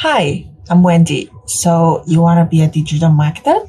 Hi, I'm Wendy. So you want to be a digital marketer?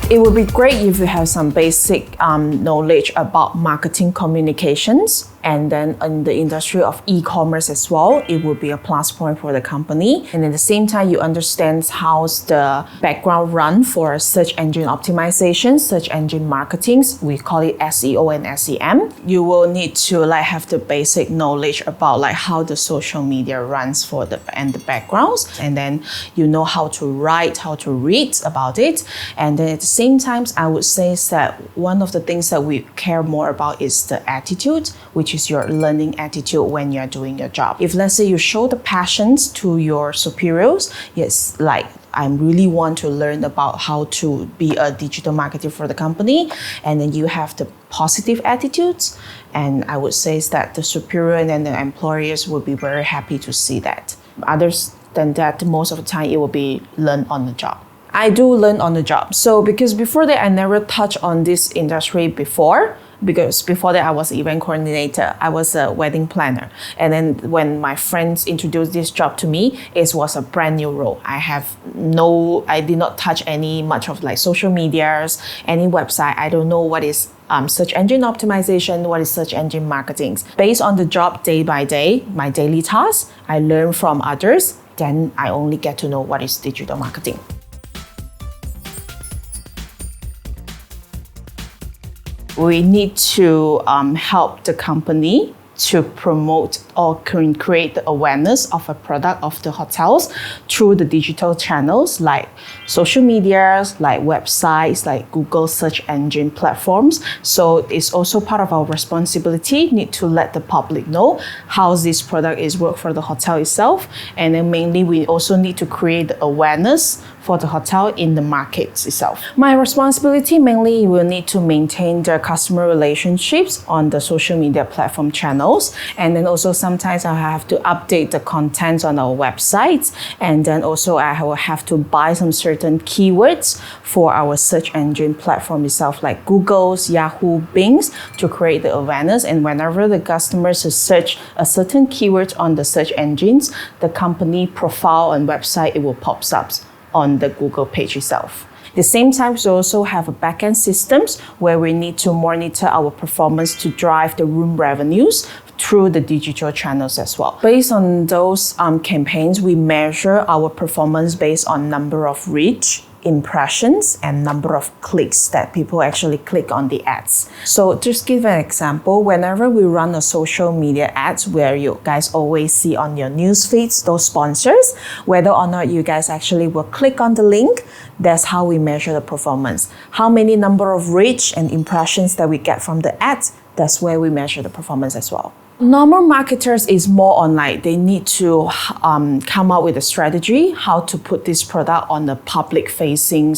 It would be great if you have some basic knowledge about marketing communications, and then in the industry of e-commerce as well, it would be a plus point for the company. And at the same time, you understand how's the background run for search engine optimization, search engine marketing. We call it SEO and SEM. You will need to have the basic knowledge about how the social media runs for the backgrounds, and then you know how to write, how to read about it. And then at the same time, I would say that one of the things that we care more about is the attitude, which is your learning attitude when you're doing your job. If let's say you show the passions to your superiors, yes, I really want to learn about how to be a digital marketer for the company, and then you have the positive attitudes, and I would say that the superior and then the employers will be very happy to see that. Others than that, most of the time it will be learn on the job. I do learn on the job. So because before that, I never touched on this industry before, because before that I was an event coordinator, I was a wedding planner. And then when my friends introduced this job to me, it was a brand new role. I did not touch any much of social medias, any website. I don't know what is search engine optimization, what is search engine marketing. Based on the job day by day, my daily tasks, I learn from others, then I only get to know what is digital marketing. We need to help the company to promote or create the awareness of a product of the hotels through the digital channels like social medias, like websites, like Google search engine platforms. So it's also part of our responsibility, need to let the public know how this product is work for the hotel itself. And then mainly we also need to create the awareness for the hotel in the market itself. My responsibility mainly will need to maintain the customer relationships on the social media platform channels. And then also sometimes I have to update the content on our websites. And then also I will have to buy some certain keywords for our search engine platform itself, like Google's, Yahoo, Bing's, to create the awareness. And whenever the customers search a certain keyword on the search engines, the company profile and website, it will pop up on the Google page itself. At the same time, we also have a backend systems where we need to monitor our performance to drive the room revenues through the digital channels as well. Based on those campaigns, we measure our performance based on number of reach, impressions, and number of clicks that people actually click on the ads. So just give an example, whenever we run a social media ads where you guys always see on your news feeds those sponsors, whether or not you guys actually will click on the link, that's how we measure the performance. How many number of reach and impressions that we get from the ads, that's where we measure the performance as well. Normal marketers is more on they need to come up with a strategy how to put this product on the public facing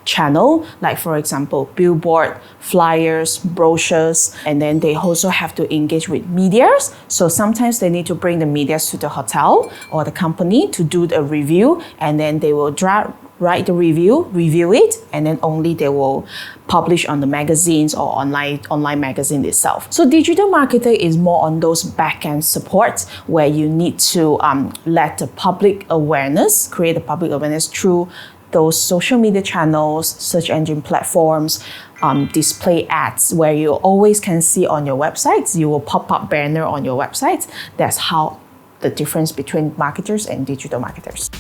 channel, like for example billboard, flyers, brochures, and then they also have to engage with medias. So sometimes they need to bring the medias to the hotel or the company to do the review, and then they will write the review it, and then only they will publish on the magazines or online magazine itself. So digital marketing is more on those back-end supports where you need to let the public awareness, create a public awareness through those social media channels, search engine platforms, display ads where you always can see on your websites. You will pop up banner on your websites. That's how the difference between marketers and digital marketers.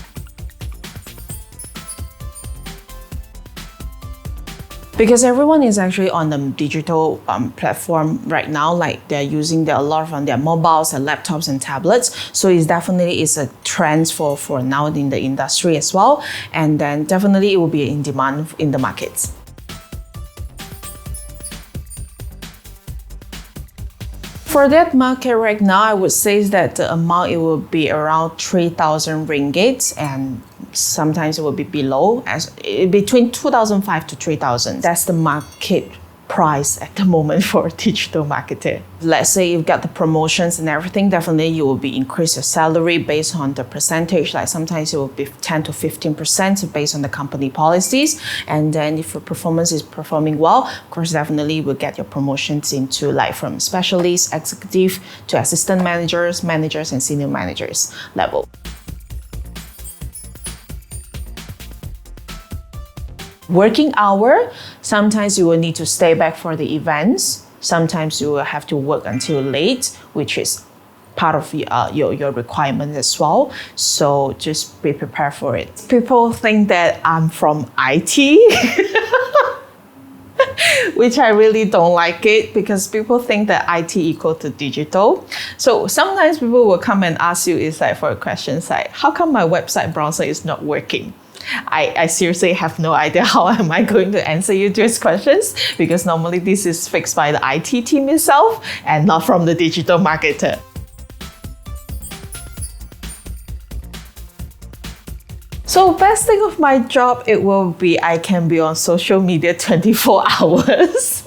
Because everyone is actually on the digital platform right now, they're using a lot on their mobiles and laptops and tablets. So it definitely is a trend for now in the industry as well. And then definitely it will be in demand in the markets. For that market right now, I would say that the amount it will be around 3,000 ringgit, and sometimes it will be below, as between 2,500 to 3,000. That's the market price at the moment for a digital marketer. Let's say you've got the promotions and everything, definitely you will be increase your salary based on the percentage. Like sometimes it will be 10 to 15% based on the company policies. And then if your performance is performing well, of course, definitely you will get your promotions into like from specialist, executive to assistant managers, managers, and senior managers level. Working hour, sometimes you will need to stay back for the events. Sometimes you will have to work until late, which is part of your requirement as well. So just be prepared for it. People think that I'm from IT, which I really don't like it, because people think that IT equal to digital. So sometimes people will come and ask you, is like for a question like, how come my website browser is not working? I seriously have no idea how am I going to answer you these questions, because normally this is fixed by the IT team itself and not from the digital marketer. So best thing of my job, it will be I can be on social media 24 hours.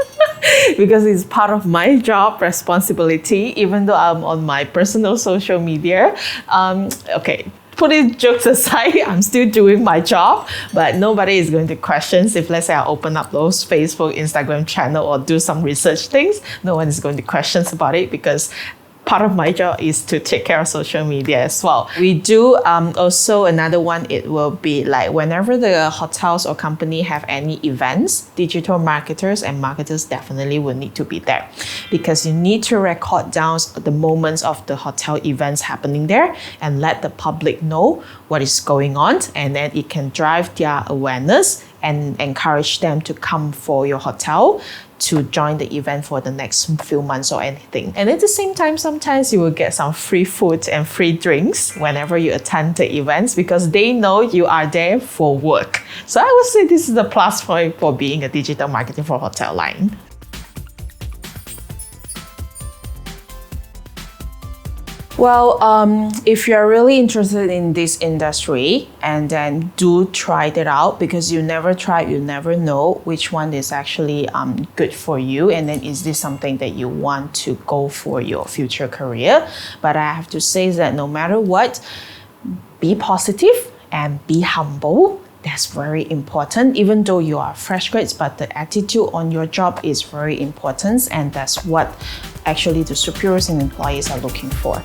Because it's part of my job responsibility, even though I'm on my personal social media. Okay. Putting jokes aside, I'm still doing my job, but nobody is going to question if, let's say, I open up those Facebook, Instagram channel or do some research things. No one is going to question about it, because part of my job is to take care of social media as well. We do also another one, it will be like whenever the hotels or company have any events, digital marketers and marketers definitely will need to be there, because you need to record down the moments of the hotel events happening there and let the public know what is going on, and then it can drive their awareness and encourage them to come for your hotel to join the event for the next few months or anything. And at the same time, sometimes you will get some free food and free drinks whenever you attend the events, because they know you are there for work. So I would say this is the plus point for being a digital marketer for hotel line. Well, if you're really interested in this industry, and then do try it out, because you never try, you never know which one is actually good for you, and then is this something that you want to go for your future career. But I have to say that no matter what, be positive and be humble. That's very important, even though you are fresh grads, but the attitude on your job is very important, and that's what actually the superiors and employees are looking for.